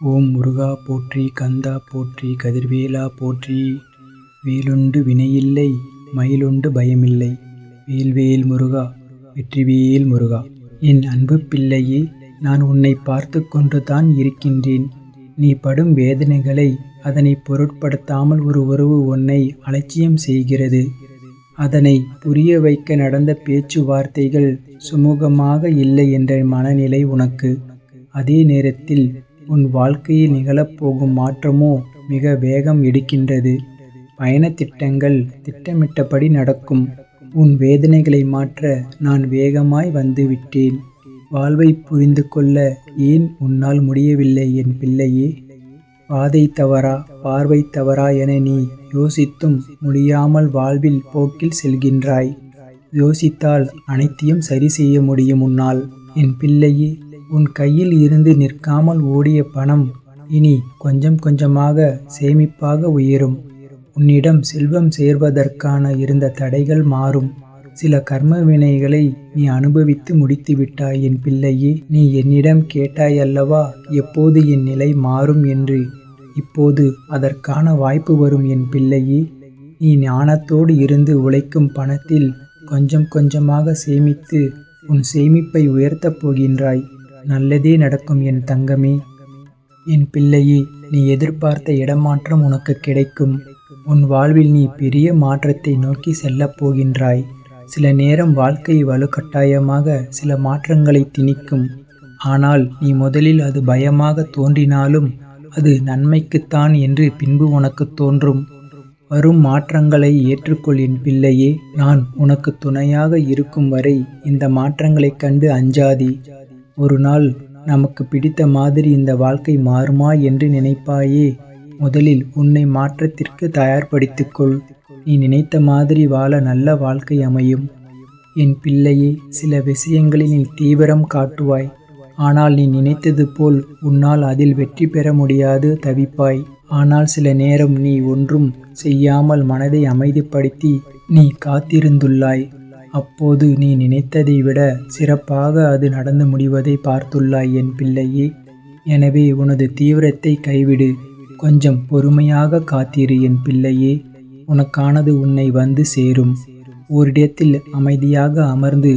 ஓம் முருகா போற்றி, கந்தா போற்றி, கதிர்வேலா போற்றி. வேலுண்டு வினையில்லை, மயிலுண்டு பயமில்லை. வேல்வேல் முருகா, வெற்றிவேல் முருகா. என் அன்பு பிள்ளையே, நான் உன்னை பார்த்து கொண்டுதான் இருக்கின்றேன். நீ படும் வேதனைகளை அதனை பொருட்படுத்தாமல் ஒரு உறவு உன்னை அலட்சியம் செய்கிறது. அதனை புரிய வைக்க நடந்த பேச்சுவார்த்தைகள் சுமூகமாக இல்லை என்ற மனநிலை உனக்கு. அதே நேரத்தில் உன் வாழ்க்கையில் நிகழப்போகும் மாற்றமோ மிக வேகம் எடுக்கின்றது. பயண திட்டங்கள் திட்டமிட்டபடி நடக்கும். உன் வேதனைகளை மாற்ற நான் வேகமாய் வந்து விட்டேன். வாழ்வை புரிந்து கொள்ள ஏன் உன்னால் முடியவில்லை என் பிள்ளையே? பாதை தவறா, பார்வை தவறா என நீ யோசித்தும் முடியாமல் வாழ்வில் போக்கில் செல்கின்றாய். யோசித்தால் அனைத்தையும் சரி செய்ய முடியும் உன்னால். என் பிள்ளையே, உன் கையில் இருந்து நிற்காமல் ஓடிய பணம் இனி கொஞ்சம் கொஞ்சமாக சேமிப்பாக உயரும். உன்னிடம் செல்வம் சேர்வதற்கான இருந்த தடைகள் மாறும். சில கர்ம வினைகளை நீ அனுபவித்து முடித்து விட்டாய் என் பிள்ளையே. நீ என்னிடம் கேட்டாய் அல்லவா எப்போது என் நிலை மாறும் என்று. இப்போது அதற்கான வாய்ப்பு வரும் என் பிள்ளையே. நீ ஞானத்தோடு இருந்து உழைக்கும் பணத்தில் கொஞ்சம் கொஞ்சமாக சேமித்து உன் சேமிப்பை உயர்த்தப் போகின்றாய். நல்லதே நடக்கும் என் தங்கமே. என் பிள்ளையே, நீ எதிர்பார்த்த இடமாற்றம் உனக்கு கிடைக்கும். உன் வாழ்வில் நீ பெரிய மாற்றத்தை நோக்கி செல்லப் போகின்றாய். சில நேரம் வாழ்க்கை வலுக்கட்டாயமாக சில மாற்றங்களை திணிக்கும். ஆனால் நீ முதலில் அது பயமாக தோன்றினாலும் அது நன்மைக்குத்தான் என்று பின்பு உனக்கு தோன்றும். வரும் மாற்றங்களை ஏற்றுக்கொள் என் பிள்ளையே. நான் உனக்கு துணையாக இருக்கும் வரை இந்த மாற்றங்களைக் கண்டு அஞ்சாதே. ஒரு நாள் நமக்கு பிடித்த மாதிரி இந்த வாழ்க்கை மாறுமா என்று நினைப்பாயே. முதலில் உன்னை மாற்றத்திற்கு தயார்படுத்திக்கொள். நீ நினைத்த மாதிரி வாழ நல்ல வாழ்க்கை அமையும். என் பிள்ளையே, சில விஷயங்களில் நீ தீவிரம் காட்டுவாய். ஆனால் நீ நினைத்தது போல் உன்னால் அதில் வெற்றி பெற முடியாது, தவிப்பாய். ஆனால் சில நேரம் நீ ஒன்றும் செய்யாமல் மனதை அமைதிப்படுத்தி நீ காத்திருந்துள்ளாய். அப்போது நீ நினைத்ததை விட சிறப்பாக அது நடந்து முடிவதை பார்த்துள்ளாய் என் பிள்ளையே. எனவே உனது தீவிரத்தை கைவிடு. கொஞ்சம் பொறுமையாக காத்திரு என் பிள்ளையே. உனக்கானது உன்னை வந்து சேரும். ஓரிடத்தில் அமைதியாக அமர்ந்து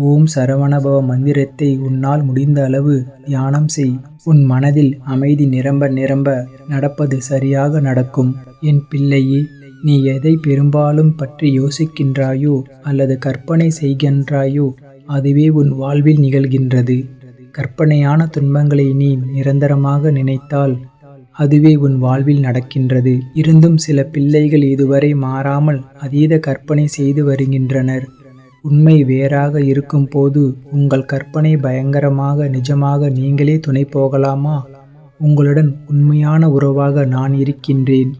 ஓம் சரவணபவ மந்திரத்தை உன்னால் முடிந்த அளவு தியானம் செய். உன் மனதில் அமைதி நிரம்ப நிரம்ப நடப்பது சரியாக நடக்கும். என் பிள்ளையே, நீ எதை பெரும்பாலும் பற்றி யோசிக்கின்றாயோ அல்லது கற்பனை செய்கின்றாயோ அதுவே உன் வாழ்வில் நிகழ்கின்றது. கற்பனையான துன்பங்களை நீ நிரந்தரமாக நினைத்தால் அதுவே உன் வாழ்வில் நடக்கின்றது. இருந்தும் சில பிள்ளைகள் இதுவரை மாறாமல் அதீத கற்பனை செய்து வருகின்றனர். உண்மை வேறாக இருக்கும் போது உங்கள் கற்பனை பயங்கரமாக நிஜமாக நீங்களே துணை போகலாமா? உங்களுடன் உண்மையான உறவாக நான் இருக்கின்றேன்.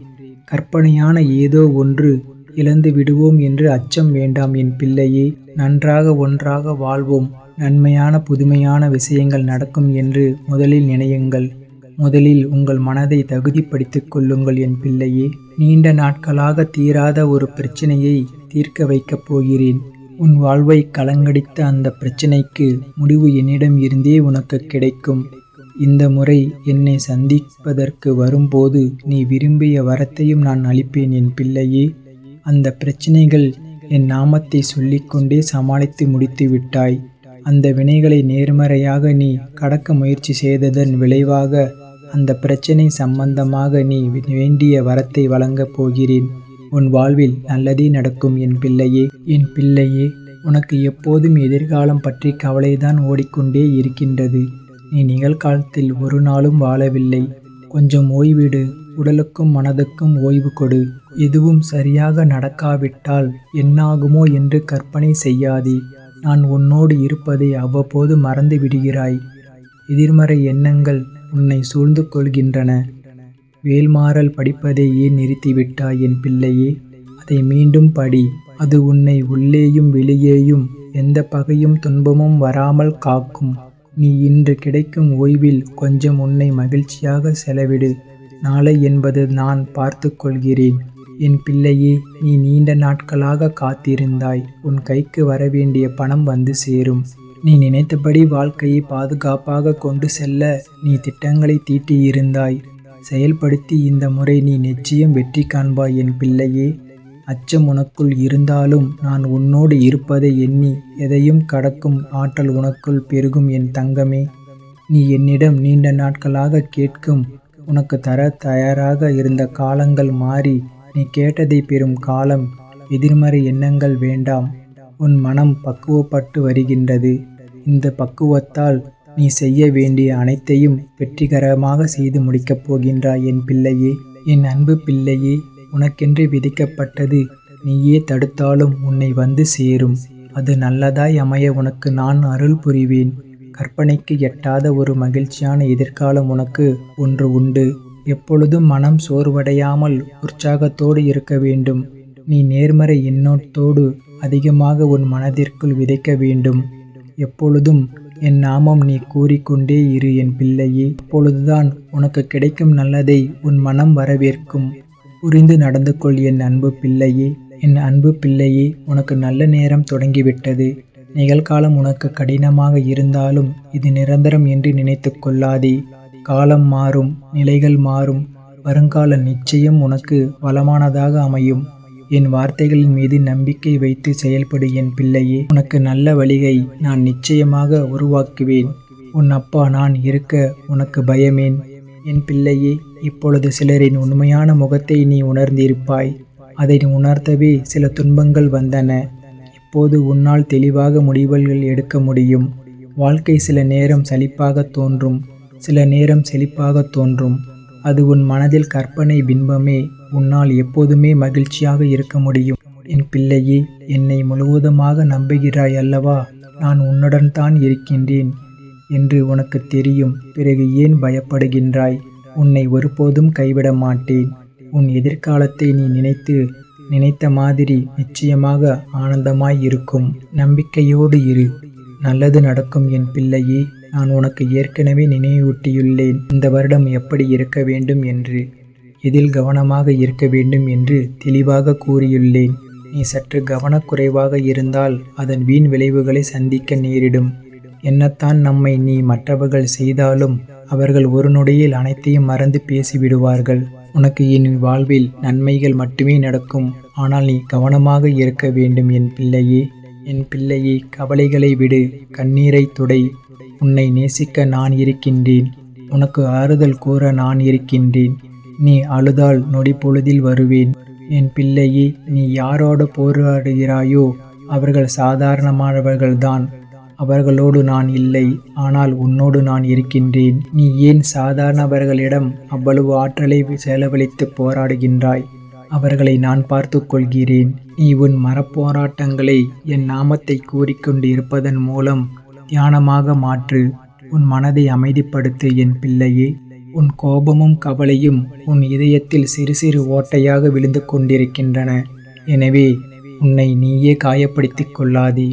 கற்பனையான ஏதோ ஒன்று இழந்து விடுவோம் என்று அச்சம் வேண்டாம் என் பிள்ளையே. நன்றாக ஒன்றாக வாழ்வோம். நன்மையான புதுமையான விஷயங்கள் நடக்கும் என்று முதலில் நினையுங்கள். முதலில் உங்கள் மனதை தகுதிப்படுத்திக் கொள்ளுங்கள் என் பிள்ளையே. நீண்ட நாட்களாக தீராத ஒரு பிரச்சனையை தீர்க்க வைக்கப் போகிறேன். உன் வாழ்வை கலங்கடித்த அந்த பிரச்சனைக்கு முடிவு என்னிடம் இருந்தே உனக்கு கிடைக்கும். இந்த முறை என்னை சந்திப்பதற்கு வரும்போது நீ விரும்பிய வரத்தையும் நான் அளிப்பேன் என் பிள்ளையே. அந்த பிரச்சனைகள் என் நாமத்தை சொல்லிக்கொண்டே சமாளித்து முடித்து விட்டாய். அந்த வினைகளை நேர்மறையாக நீ கடக்க முயற்சி செய்ததன் விளைவாக அந்த பிரச்சனை சம்பந்தமாக நீ வேண்டிய வரத்தை வழங்கப் போகிறேன். உன் வாழ்வில் நல்லதே நடக்கும் என் பிள்ளையே. என் பிள்ளையே, உனக்கு எப்போதும் எதிர்காலம் பற்றி கவலைதான் ஓடிக்கொண்டே இருக்கின்றது. நீ நிகழ்காலத்தில் ஒரு நாளும் வாழவில்லை. கொஞ்சம் ஓய்விடு. உடலுக்கும் மனதுக்கும் ஓய்வு கொடு. எதுவும் சரியாக நடக்காவிட்டால் என்னாகுமோ என்று கற்பனை செய்யாதே. நான் உன்னோடு இருப்பதை அவ்வப்போது மறந்து விடுகிறாய். எதிர்மறை எண்ணங்கள் உன்னை சூழ்ந்து கொள்கின்றன. வேல்மாறல் படிப்பதை ஏன் நிறுத்திவிட்டாய் என் பிள்ளையே? அதை மீண்டும் படி. அது உன்னை உள்ளேயும் வெளியேயும் எந்த பகையும் துன்பமும் வராமல் காக்கும். நீ இன்று கிடைக்கும் ஓய்வில் கொஞ்சம் உன்னை மகிழ்ச்சியாக செலவிடு. நாளை என்பது நான் பார்த்து கொள்கிறேன். என் பிள்ளையே, நீ நீண்ட நாட்களாக காத்திருந்தாய். உன் கைக்கு வரவேண்டிய பணம் வந்து சேரும். நீ நினைத்தபடி வாழ்க்கையை பாதுகாப்பாக கொண்டு செல்ல நீ திட்டங்களை தீட்டியிருந்தாய். செயல்படுத்தி இந்த முறை நீ நிச்சயம் வெற்றி காண்பாய் என் பிள்ளையே. அச்சம் உனக்குள் இருந்தாலும் நான் உன்னோடு இருப்பதை எண்ணி எதையும் கடக்கும் ஆற்றல் உனக்குள் பெருகும் என் தங்கமே. நீ என்னிடம் நீண்ட நாட்களாக கேட்கும் உனக்கு தர தயாராக இருந்த காலங்கள் மாறி நீ கேட்டதை பெறும் காலம். எதிர்மறை எண்ணங்கள் வேண்டாம். உன் மனம் பக்குவப்பட்டு வருகின்றது. இந்த பக்குவத்தால் நீ செய்ய வேண்டிய அனைத்தையும் வெற்றிகரமாக செய்து முடிக்கப் போகின்றாய் என் பிள்ளையே. என் அன்பு பிள்ளையே, உனக்கென்று விதிக்கப்பட்டது நீயே தடுத்தாலும் உன்னை வந்து சேரும். அது நல்லதாய் அமைய உனக்கு நான் அருள் புரிவேன். கற்பனைக்கு எட்டாத ஒரு மகிழ்ச்சியான எதிர்காலம் உனக்கு ஒன்று உண்டு. எப்பொழுதும் மனம் சோர்வடையாமல் உற்சாகத்தோடு இருக்க வேண்டும். நீ நேர்மறை எண்ணத்தோடு அதிகமாக உன் மனதிற்குள் விதைக்க வேண்டும். எப்பொழுதும் என் நாமம் நீ கூறிக்கொண்டே இரு என் பிள்ளையே. அப்பொழுதுதான் உனக்கு கிடைக்கும் நல்லதை உன் மனம் வரவேற்கும். புரிந்து நடந்து கொள் என் அன்பு பிள்ளையே. என் அன்பு பிள்ளையே, உனக்கு நல்ல நேரம் தொடங்கிவிட்டது. நிகழ்காலம் உனக்கு கடினமாக இருந்தாலும் இது நிரந்தரம் என்று நினைத்து கொள்ளாதே. காலம் மாறும், நிலைகள் மாறும். வருங்கால நிச்சயம் உனக்கு வளமானதாக அமையும். என் வார்த்தைகளின் மீது நம்பிக்கை வைத்து செயல்படு என் பிள்ளையே. உனக்கு நல்ல வழியை நான் நிச்சயமாக உருவாக்குவேன். உன் அப்பா நான் இருக்க உனக்கு பயமேன் என் பிள்ளையே. இப்பொழுது சிலரின் உண்மையான முகத்தை நீ உணர்ந்திருப்பாய். அதை உணர்த்தவே சில துன்பங்கள் வந்தன. இப்போது உன்னால் தெளிவாக முடிவுகள் எடுக்க முடியும். வாழ்க்கை சில நேரம் சலிப்பாக தோன்றும், சில நேரம் செழிப்பாக தோன்றும். அது உன் மனதில் கற்பனை பிம்பமே. உன்னால் எப்போதுமே மகிழ்ச்சியாக இருக்க முடியும் என் பிள்ளையே. என்னை முழுவதுமாக நம்புகிறாய் அல்லவா? நான் உன்னுடன் தான் இருக்கின்றேன் என்று உனக்கு தெரியும். பிறகு ஏன் பயப்படுகின்றாய்? உன்னை ஒருபோதும் கைவிட மாட்டேன். உன் எதிர்காலத்தை நீ நினைத்த மாதிரி நிச்சயமாக ஆனந்தமாய் இருக்கும். நம்பிக்கையோடு இரு. நல்லது நடக்கும் என் பிள்ளையே. நான் உனக்கு ஏற்கனவே நினைவூட்டியுள்ளேன். இந்த வருடம் எப்படி இருக்க வேண்டும் என்று, எதில் கவனமாக இருக்க வேண்டும் என்று தெளிவாக கூறியுள்ளேன். நீ சற்று கவனக்குறைவாக இருந்தால் அதன் வீண் விளைவுகளை சந்திக்க நேரிடும். என்னத்தான் நம்மை நீ மற்றவர்கள் செய்தாலும் அவர்கள் ஒரு நொடியில் அனைத்தையும் மறந்து பேசிவிடுவார்கள். உனக்கு என் வாழ்வில் நன்மைகள் மட்டுமே நடக்கும். ஆனால் நீ கவனமாக இருக்க வேண்டும் என் பிள்ளையே. என் பிள்ளையே, கவலைகளை விடு, கண்ணீரை துடை. உன்னை நேசிக்க நான் இருக்கின்றேன். உனக்கு ஆறுதல் கூற நான் இருக்கின்றேன். நீ அழுதால் நொடி பொழுதில் வருவேன். என் பிள்ளையே, நீ யாரோடு போராடுகிறாயோ அவர்கள் சாதாரணமானவர்கள்தான். அவர்களோடு நான் இல்லை, ஆனால் உன்னோடு நான் இருக்கின்றேன். நீ ஏன் சாதாரணவர்களிடம் அவ்வளவு ஆற்றலை செலவழித்து போராடுகின்றாய்? அவர்களை நான் பார்த்து கொள்கிறேன். நீ உன் மனப்போராட்டங்களை என் நாமத்தை கூறிக்கொண்டு இருப்பதன் மூலம் தியானமாக மாற்று. உன் மனதை அமைதிப்படுத்து என் பிள்ளையே. உன் கோபமும் கவலையும் உன் இதயத்தில் சிறு சிறு ஓட்டையாக விழுந்து கொண்டிருக்கின்றன. எனவே உன்னை நீயே காயப்படுத்திக் கொள்ளாதே.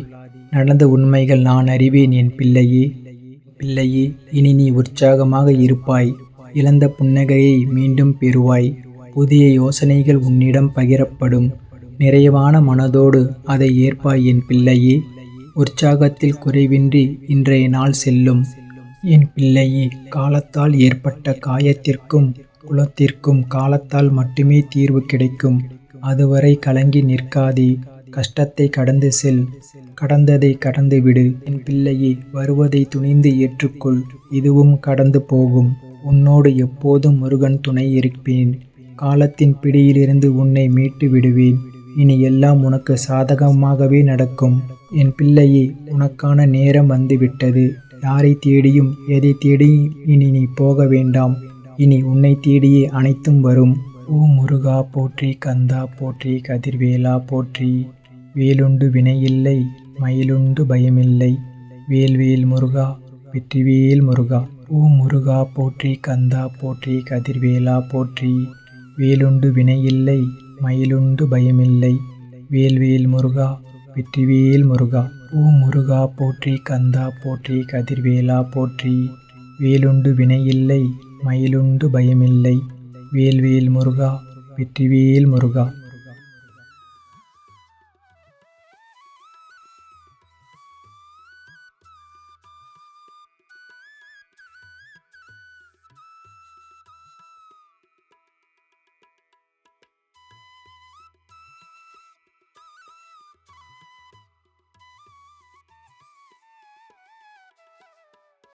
நடந்த உண்மைகள் நான் அறிவேன் என் பிள்ளையே. பிள்ளையே, இனி நீ உற்சாகமாக இருப்பாய். இழந்த புன்னகையை மீண்டும் பெறுவாய். புதிய யோசனைகள் உன்னிடம் பகிரப்படும். நிறைவான மனதோடு அதை ஏற்பாய் என் பிள்ளையே. உற்சாகத்தில் குறைவின்றி இன்றைய நாள் செல்லும் என் பிள்ளையே. காலத்தால் ஏற்பட்ட காயத்திற்கும் குலத்திற்கும் காலத்தால் மட்டுமே தீர்வு கிடைக்கும். அதுவரை கலங்கி நிற்காதே. கஷ்டத்தை கடந்து செல். கடந்ததை கடந்து விடு என் பிள்ளையே. வருவதை துணிந்து ஏற்றுக்கொள். இதுவும் கடந்து போகும். உன்னோடு எப்போதும் முருகன் துணை இருப்பேன். காலத்தின் பிடியிலிருந்து உன்னை மீட்டு விடுவேன். இனி எல்லாம் உனக்கு சாதகமாகவே நடக்கும் என் பிள்ளையே. உனக்கான நேரம் வந்துவிட்டது. யாரை தேடியும் எதை தேடியும் இனி நீ போக வேண்டாம். இனி உன்னை தேடியே அனைத்தும் வரும். ஓ முருகா போற்றி, கந்தா போற்றி, கதிர்வேலா போற்றி. வேலுண்டு வினையில்லை, மயிலுண்டு பயமில்லை. வேல்வேல் முருகா, வெற்றிவேல் முருகா. ஓ முருகா போற்றி, கந்தா போற்றி, கதிர்வேலா போற்றி. வேலுண்டு வினையில்லை, மயிலுண்டு பயமில்லை. வேல்வேல் முருகா, வெற்றிவேல் முருகா. ஓ முருகா போற்றி, கந்தா போற்றி, கதிர்வேலா போற்றி. வேலுண்டு வினையில்லை, மயிலுண்டு பயமில்லை. வேல்வேல் முருகா, வெற்றிவேல் முருகா.